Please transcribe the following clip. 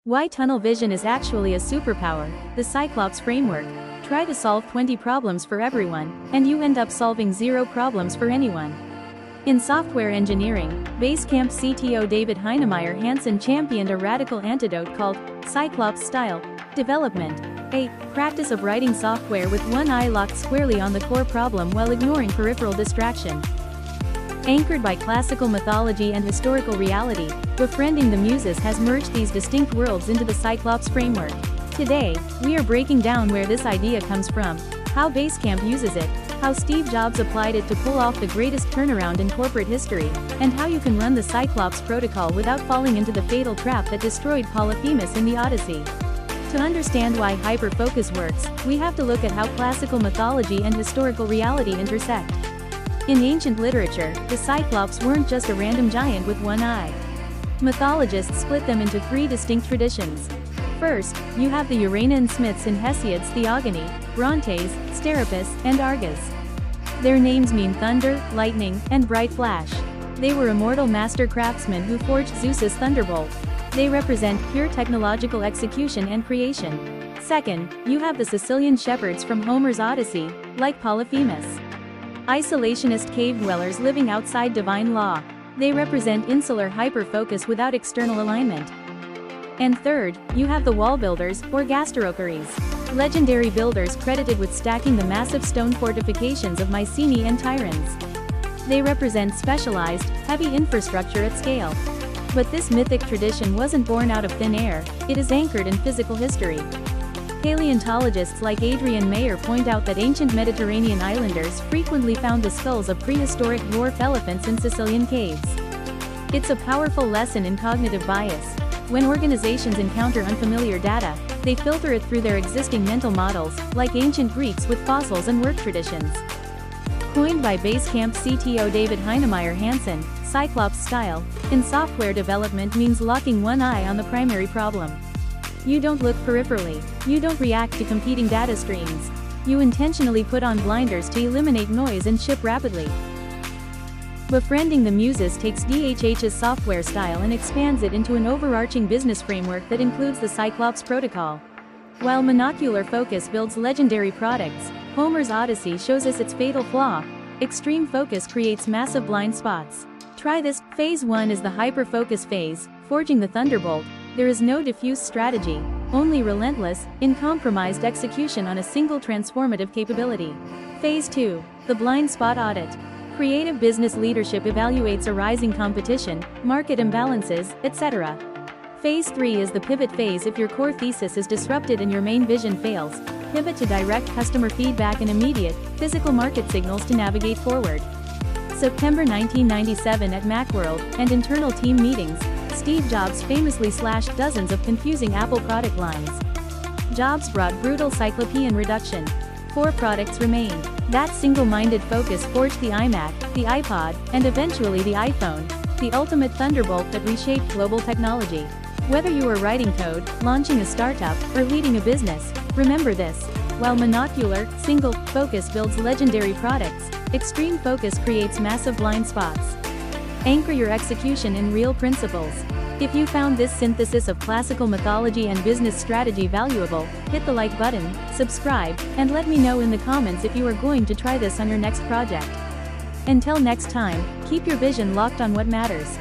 Why tunnel vision is actually a superpower. The Cyclops Framework. Try to solve 20 problems for everyone, and you end up solving 0 problems for anyone. In software engineering, Basecamp CTO David Heinemeier Hansen championed a radical antidote called Cyclops style development, a practice of writing software with one eye locked squarely on the core problem while ignoring peripheral distraction. Anchored by classical mythology and historical reality, Befriending the Muses has merged these distinct worlds into the Cyclops Framework. Today, we are breaking down where this idea comes from, how Basecamp uses it, how Steve Jobs applied it to pull off the greatest turnaround in corporate history, and how you can run the Cyclops Protocol without falling into the fatal trap that destroyed Polyphemus in the Odyssey. To understand why hyperfocus works, we have to look at how classical mythology and historical reality intersect. In ancient literature, the Cyclops weren't just a random giant with one eye. Mythologists split them into 3 distinct traditions. First, you have the Uranian Smiths in Hesiod's Theogony, Brontes, Steropus, and Argus. Their names mean thunder, lightning, and bright flash. They were immortal master craftsmen who forged Zeus's thunderbolt. They represent pure technological execution and creation. Second, you have the Sicilian shepherds from Homer's Odyssey, like Polyphemus. Isolationist cave dwellers living outside divine law. They represent insular hyperfocus without external alignment. And third, you have the wall builders, or gasterocharies. Legendary builders credited with stacking the massive stone fortifications of Mycenae and Tiryns. They represent specialized, heavy infrastructure at scale. But this mythic tradition wasn't born out of thin air, it is anchored in physical history. Paleontologists like Adrian Mayer point out that ancient Mediterranean islanders frequently found the skulls of prehistoric dwarf elephants in Sicilian caves. It's a powerful lesson in cognitive bias. When organizations encounter unfamiliar data, they filter it through their existing mental models, like ancient Greeks with fossils and work traditions. Coined by Basecamp CTO David Heinemeier Hansen, Cyclops style in software development means locking one eye on the primary problem. You don't look peripherally. You don't react to competing data streams. You intentionally put on blinders to eliminate noise and ship rapidly. Befriending the Muses takes DHH's software style and expands it into an overarching business framework that includes the Cyclops Protocol. While Monocular focus builds legendary products, Homer's Odyssey shows us its fatal flaw. Extreme focus creates massive blind spots. Try this. Phase 1 is the hyper-focus phase, forging the thunderbolt. There is no diffuse strategy, only relentless, uncompromised execution on a single transformative capability. Phase 2, the blind spot audit. Creative business leadership evaluates a rising competition, market imbalances, etc. Phase 3 is the pivot phase. If your core thesis is disrupted and your main vision fails, pivot to direct customer feedback and immediate, physical market signals to navigate forward. September 1997 at Macworld and internal team meetings, Steve Jobs famously slashed dozens of confusing Apple product lines. Jobs brought brutal cyclopean reduction. 4 products remained. That single-minded focus forged the iMac, the iPod, and eventually the iPhone, the ultimate thunderbolt that reshaped global technology. Whether you are writing code, launching a startup, or leading a business, remember this. While monocular, single, focus builds legendary products, extreme focus creates massive blind spots. Anchor your execution in real principles. If you found this synthesis of classical mythology and business strategy valuable, hit the like button, subscribe, and let me know in the comments if you are going to try this on your next project. Until next time, keep your vision locked on what matters.